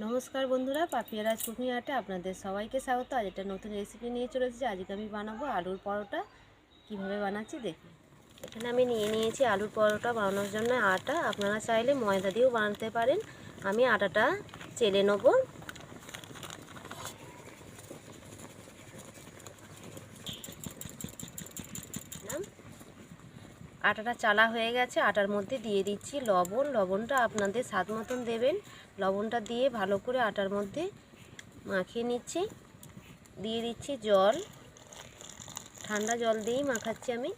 নমস্কার বন্ধুরা, পাপিয়ারাজ কুকিং আর্টে আপনাদের সবাইকে স্বাগত। আজ একটা নতুন রেসিপি নিয়ে চলে এসেছি। আজকে আমি বানাবো আলুর পরোটা। কিভাবে বানাচ্ছি দেখি। এখানে আমি নিয়ে নিয়েছি আলুর পরোটা বানানোর জন্য আটা। আপনারা চাইলে ময়দা দিয়েও বানাতে পারেন। আমি আটাটা চেলে নেব। আটাটা চালা হয়ে গেছে। আটার মধ্যে দিয়ে দিচ্ছি লবণ। লবণটা আপনাদের স্বাদ মতন দেবেন। লবণটা দিয়ে ভালো করে আটার মধ্যে মাখিয়ে নিচ্ছি। দিয়ে দিচ্ছি জল, ঠান্ডা জল দিয়েই মাখাচ্ছি আমি।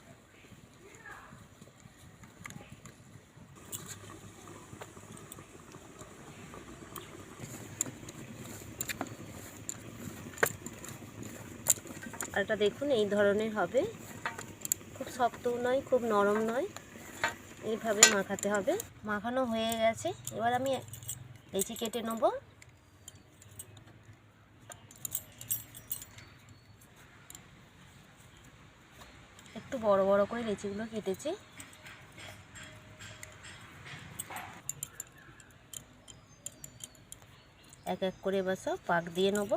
আর এটা দেখুন এই ধরনের হবে, খুব শক্তও নয় খুব নরম নয়, এইভাবে মাখাতে হবে। মাখানো হয়ে গেছে। এবার আমি লেচি কেটে নেব। একটু বড় বড় করে লেচিগুলো কেটেছি। এক এক করে এবার সব পাক দিয়ে নেব।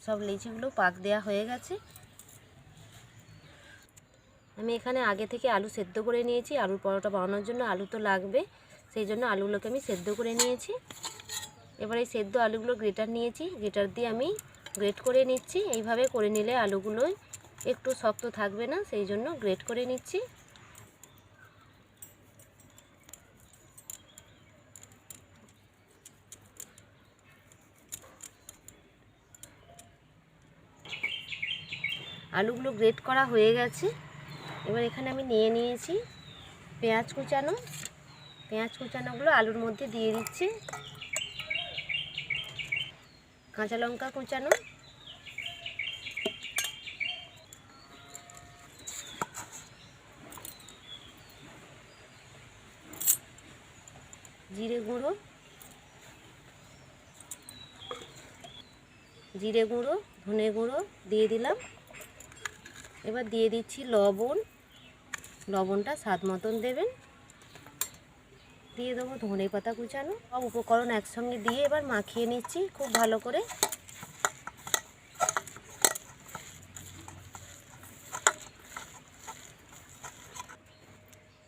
সব লেচিগুলো পাক দেওয়া হয়ে গেছে। আমি এখানে আগে থেকে আলু সেদ্ধ করে নিয়েছি। আলুর পরোটা বানানোর জন্য আলু তো লাগবে, সেই জন্য আলুগুলোকে আমি সেদ্ধ করে নিয়েছি। এবার এই সেদ্ধ আলুগুলো গ্রেটার নিয়েছি, গ্রেটার দিয়ে আমি গ্রেট করে নিচ্ছি। এইভাবে করে নিলে আলুগুলো একটু শক্ত থাকবে না, সেই জন্য গ্রেট করে নিচ্ছি। আলুগুলো গ্রেট করা হয়ে গেছে। এবার এখানে আমি নিয়ে নিয়েছি পেঁয়াজ কুচানো। পেঁয়াজ কুচানোগুলো আলুর মধ্যে দিয়ে দিচ্ছি। কাঁচা লঙ্কা কুচানো, জিরে গুঁড়ো, ধনে গুঁড়ো দিয়ে দিলাম। এবার দিয়ে দিচ্ছি লবণ। লবণটা স্বাদ মতন দেবেন। দিয়ে দেবো ধনে পাতা কুচানো। সব উপকরণ একসঙ্গে দিয়ে এবার মাখিয়ে নিচ্ছি খুব ভালো করে।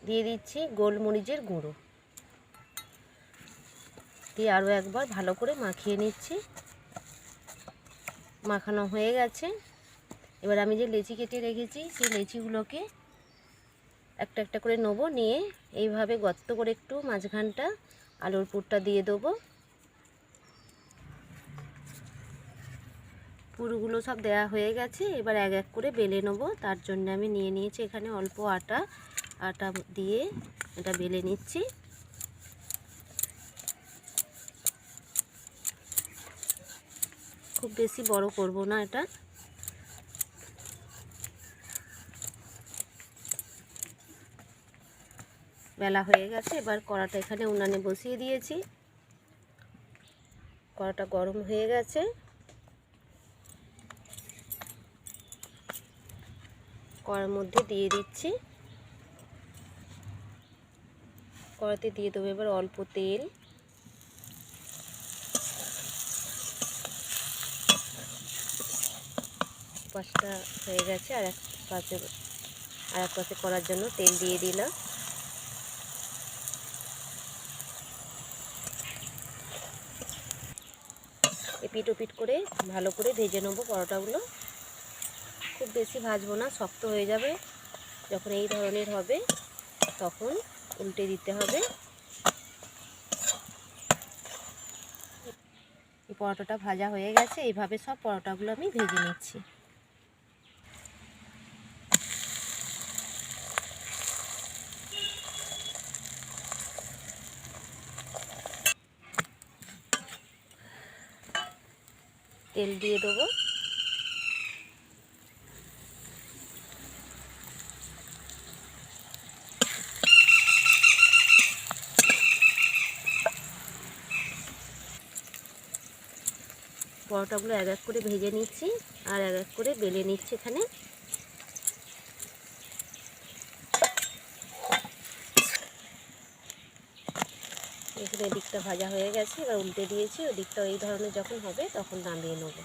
দিয়ে দিচ্ছি গোলমরিচের গুঁড়ো, দিয়ে আরও একবার ভালো করে মাখিয়ে নিচ্ছি। মাখানো হয়ে গেছে। এবার আমি যে লেচি কেটে রেখেছি সেই লেচিগুলোকে একটা একটা করে নেবো। নিয়ে এইভাবে গর্ত করে একটু মাঝখানটা আলুর পুরটা দিয়ে দেবো। পুরগুলো সব দেয়া হয়ে গেছে। এবার এক এক করে বেলে নেবো। তার জন্য আমি নিয়ে নিয়েছি এখানে অল্প আটা। আটা দিয়ে এটা বেলে নিচ্ছি। খুব বেশি বড় করব না এটা। বেলা হয়ে গেছে। এবার কড়াটা এখানে উনানে বসিয়ে দিয়েছি। কড়াটা গরম হয়ে গেছে। কড়ার মধ্যে দিয়ে দিচ্ছি। কড়াতে দিয়ে দেবো এবার অল্প তেল। পাশটা হয়ে গেছে। আর এক পাশে করার জন্য তেল দিয়ে দিলাম। এপিট ওপিট করে ভালো করে ভেজে নেবো পরোটাগুলো। খুব বেশি ভাজবো না, শক্ত হয়ে যাবে। যখন এই ধরনের হবে তখন উল্টে দিতে হবে। এই পরোটাটা ভাজা হয়ে গেছে। এইভাবে সব পরোটাগুলো আমি ভেজে নিচ্ছি। তেল দিয়ে দেবো। পরোটাগুলো এক এক করে ভেজে নিচ্ছি আর এক এক করে বেলে নিচ্ছি। এখানে দেখুন এই দিকটা ভাজা হয়ে গেছে, এবার উল্টে দিয়েছি। ওই দিকটা এই ধরনের যখন হবে তখন নামিয়ে নেব।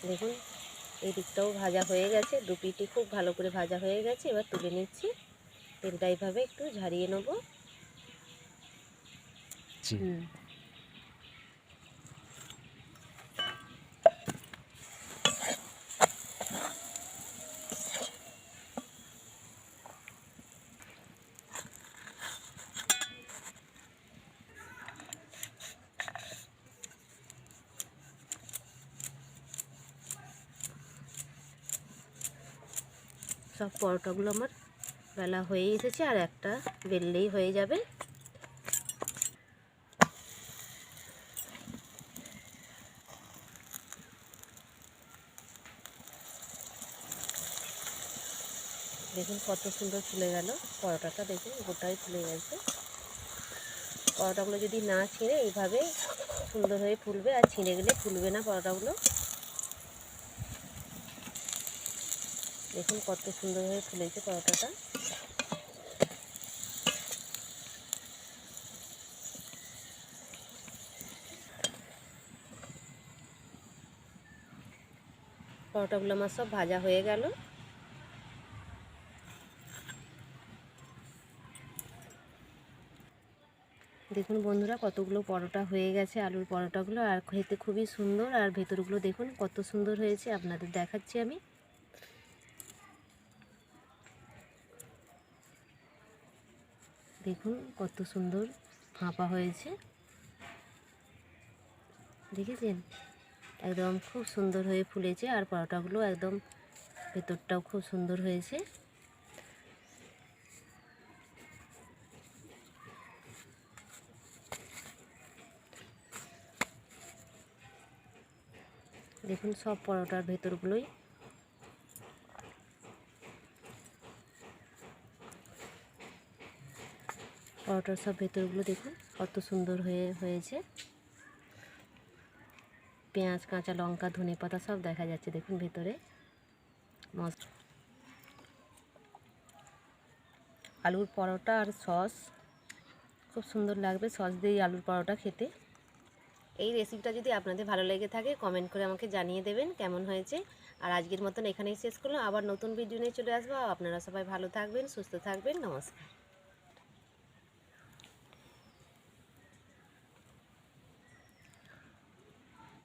দেখুন এই দিকটাও ভাজা হয়ে গেছে, দু পিঠই খুব ভালো করে ভাজা হয়ে গেছে। এবার তুলে নিচ্ছি, তেলটা এইভাবে একটু ঝারিয়ে নেব। সব পরোটাগুলো আমার বেলা হয়ে এসেছে, আর একটা বেললেই হয়ে যাবে। দেখুন কত সুন্দর ফুলে গেল পরোটাটা, দেখুন গোটাই ফুলে গেছে। পরোটাগুলো যদি না ছিঁড়ে এইভাবে সুন্দর হয়ে ফুলবে, আর ছিঁড়ে গেলে ফুলবে না পরোটাগুলো। দেখুন কত সুন্দর হয়ে ফুলেছে পরোটাটা। পরোটাগুলো আমার সব ভাজা হয়ে গেল। দেখুন বন্ধুরা কতগুলো পরোটা হয়ে গেছে, আলুর পরোটাগুলো, আর খেতে খুবই সুন্দর। আর ভেতরগুলো দেখুন কত সুন্দর হয়েছে, আপনাদের দেখাচ্ছি আমি। দেখুন কত সুন্দর ফাঁপা হয়েছে, দেখেছেন? একদম খুব সুন্দর হয়ে ফুলেছে, আর পরোটাগুলো একদম ভেতরটাও খুব সুন্দর হয়েছে। দেখুন সব পরোটার ভেতরগুলোই পরোটার সব ভেতরগুলো দেখুন কত সুন্দর হয়েছে। পেঁয়াজ, কাঁচা লঙ্কা, ধনেপাতা সব দেখা যাচ্ছে দেখুন ভেতরে। আলুর পরোটা আর সস খুব সুন্দর লাগবে, সস দিয়ে আলুর পরোটা খেতে। এই রেসিপিটা যদি আপনাদের ভালো লেগে থাকে কমেন্ট করে আমাকে জানিয়ে দেবেন কেমন হয়েছে। আর আজকের মতন এখানেই শেষ করলাম, আবার নতুন ভিডিও নিয়ে চলে আসবো। আপনারা সবাই ভালো থাকবেন, সুস্থ থাকবেন, নমস্কার।